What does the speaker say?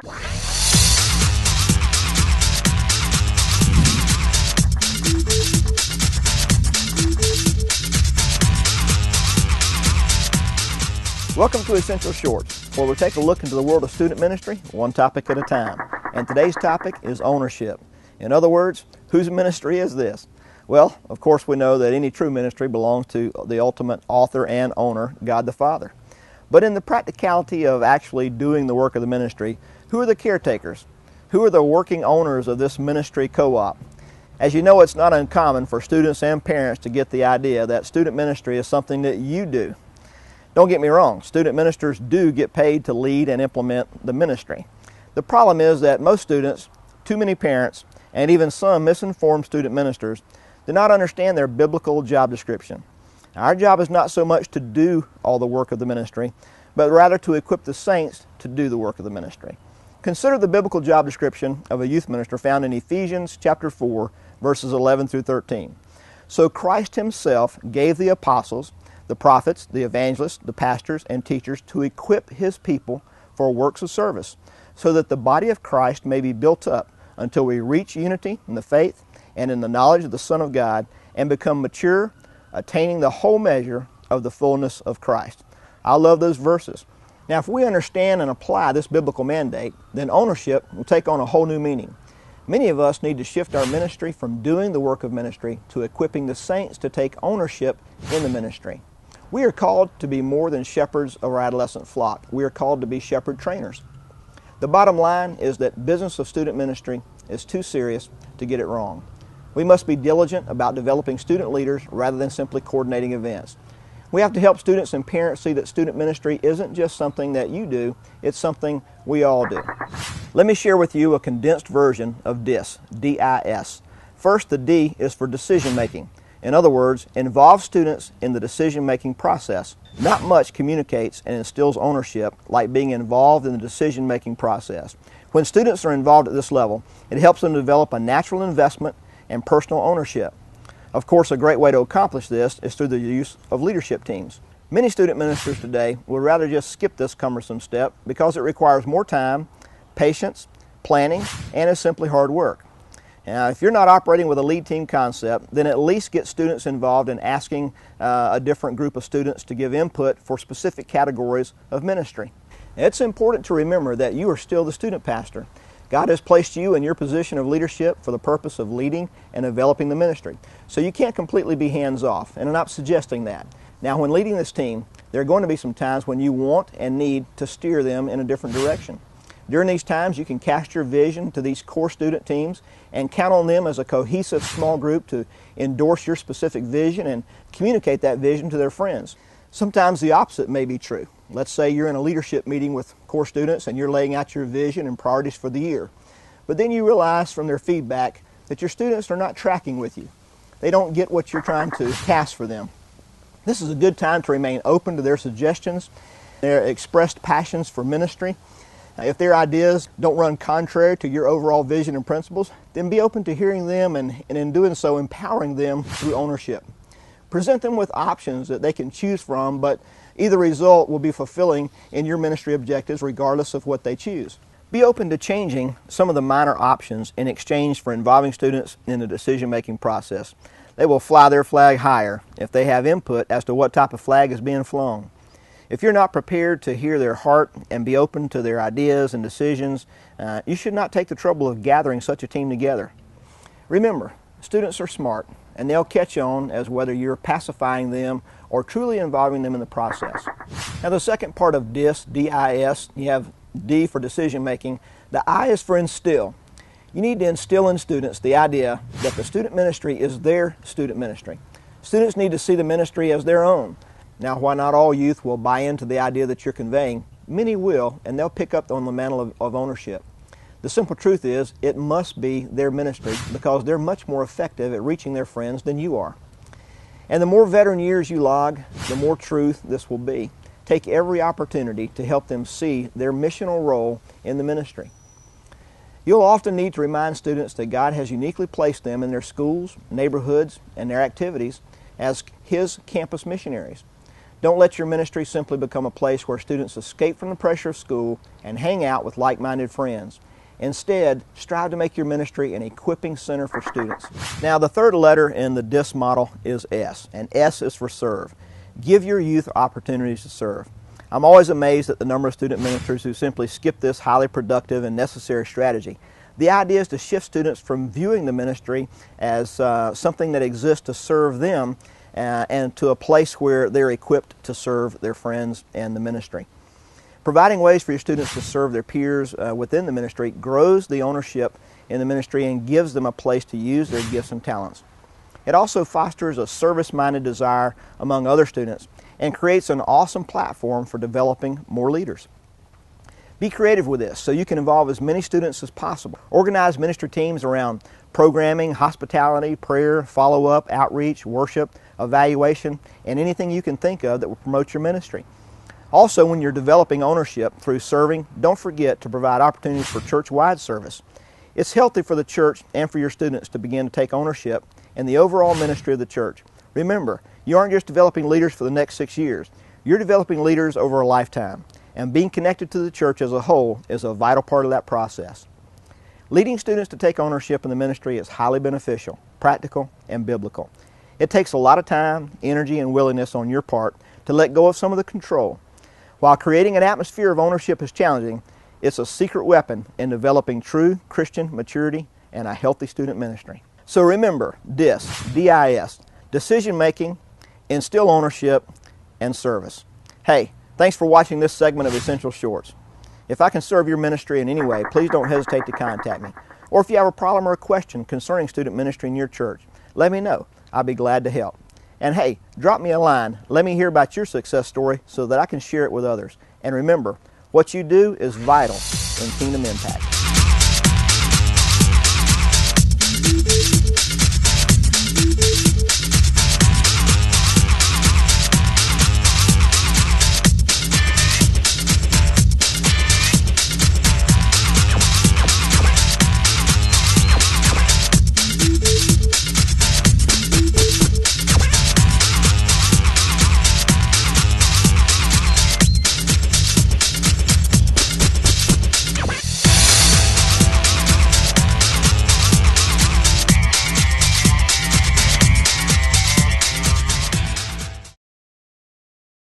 Welcome to Essential Shorts, where we take a look into the world of student ministry, one topic at a time. And today's topic is ownership. In other words, whose ministry is this? Well, of course we know that any true ministry belongs to the ultimate author and owner, God the Father. But in the practicality of actually doing the work of the ministry, who are the caretakers? Who are the working owners of this ministry co-op? As you know, it's not uncommon for students and parents to get the idea that student ministry is something that you do. Don't get me wrong, student ministers do get paid to lead and implement the ministry. The problem is that most students, too many parents, and even some misinformed student ministers do not understand their biblical job description. Our job is not so much to do all the work of the ministry, but rather to equip the saints to do the work of the ministry. Consider the biblical job description of a youth minister found in Ephesians chapter 4, verses 11 through 13. So Christ himself gave the apostles, the prophets, the evangelists, the pastors, and teachers to equip his people for works of service, so that the body of Christ may be built up until we reach unity in the faith and in the knowledge of the Son of God and become mature, attaining the whole measure of the fullness of Christ. I love those verses. Now, if we understand and apply this biblical mandate, then ownership will take on a whole new meaning. Many of us need to shift our ministry from doing the work of ministry to equipping the saints to take ownership in the ministry. We are called to be more than shepherds of our adolescent flock. We are called to be shepherd trainers. The bottom line is that business of student ministry is too serious to get it wrong. We must be diligent about developing student leaders rather than simply coordinating events. We have to help students and parents see that student ministry isn't just something that you do, it's something we all do. Let me share with you a condensed version of DIS, D-I-S. First, the D is for decision making. In other words, involve students in the decision-making process. Not much communicates and instills ownership like being involved in the decision-making process. When students are involved at this level, it helps them develop a natural investment and personal ownership. Of course, a great way to accomplish this is through the use of leadership teams. Many student ministers today would rather just skip this cumbersome step because it requires more time, patience, planning, and is simply hard work. Now, if you're not operating with a lead team concept, then at least get students involved in asking a different group of students to give input for specific categories of ministry. It's important to remember that you are still the student pastor. God has placed you in your position of leadership for the purpose of leading and developing the ministry. So you can't completely be hands-off, and I'm not suggesting that. Now, when leading this team, there are going to be some times when you want and need to steer them in a different direction. During these times, you can cast your vision to these core student teams and count on them as a cohesive small group to endorse your specific vision and communicate that vision to their friends. Sometimes the opposite may be true. Let's say you're in a leadership meeting with core students and you're laying out your vision and priorities for the year. But then you realize from their feedback that your students are not tracking with you. They don't get what you're trying to cast for them. This is a good time to remain open to their suggestions, their expressed passions for ministry. If their ideas don't run contrary to your overall vision and principles, then be open to hearing them and in doing so, empowering them through ownership. Present them with options that they can choose from, but either result will be fulfilling in your ministry objectives regardless of what they choose. Be open to changing some of the minor options in exchange for involving students in the decision-making process. They will fly their flag higher if they have input as to what type of flag is being flown. If you're not prepared to hear their heart and be open to their ideas and decisions, you should not take the trouble of gathering such a team together. Remember, students are smart, and they'll catch on as whether you're pacifying them or truly involving them in the process. Now, the second part of DIS, D-I-S, you have D for decision making. The I is for instill. You need to instill in students the idea that the student ministry is their student ministry. Students need to see the ministry as their own. Now, while not all youth will buy into the idea that you're conveying, many will, and they'll pick up on the mantle of ownership. The simple truth is, it must be their ministry because they're much more effective at reaching their friends than you are. And the more veteran years you log, the more truth this will be. Take every opportunity to help them see their missional role in the ministry. You'll often need to remind students that God has uniquely placed them in their schools, neighborhoods, and their activities as His campus missionaries. Don't let your ministry simply become a place where students escape from the pressure of school and hang out with like-minded friends. Instead, strive to make your ministry an equipping center for students. Now, the third letter in the DIS model is S, and S is for serve. Give your youth opportunities to serve. I'm always amazed at the number of student ministers who simply skip this highly productive and necessary strategy. The idea is to shift students from viewing the ministry as something that exists to serve them and to a place where they're equipped to serve their friends and the ministry. Providing ways for your students to serve their peers within the ministry grows the ownership in the ministry and gives them a place to use their gifts and talents. It also fosters a service-minded desire among other students and creates an awesome platform for developing more leaders. Be creative with this so you can involve as many students as possible. Organize ministry teams around programming, hospitality, prayer, follow-up, outreach, worship, evaluation, and anything you can think of that will promote your ministry. Also, when you're developing ownership through serving, don't forget to provide opportunities for church-wide service. It's healthy for the church and for your students to begin to take ownership in the overall ministry of the church. Remember, you aren't just developing leaders for the next 6 years. You're developing leaders over a lifetime, and being connected to the church as a whole is a vital part of that process. Leading students to take ownership in the ministry is highly beneficial, practical, and biblical. It takes a lot of time, energy, and willingness on your part to let go of some of the control. While creating an atmosphere of ownership is challenging, it's a secret weapon in developing true Christian maturity and a healthy student ministry. So remember, DIS, D-I-S, decision-making, instill ownership, and service. Hey, thanks for watching this segment of Essential Shorts. If I can serve your ministry in any way, please don't hesitate to contact me. Or if you have a problem or a question concerning student ministry in your church, let me know. I'll be glad to help. And hey, drop me a line. Let me hear about your success story so that I can share it with others. And remember, what you do is vital in kingdom impact.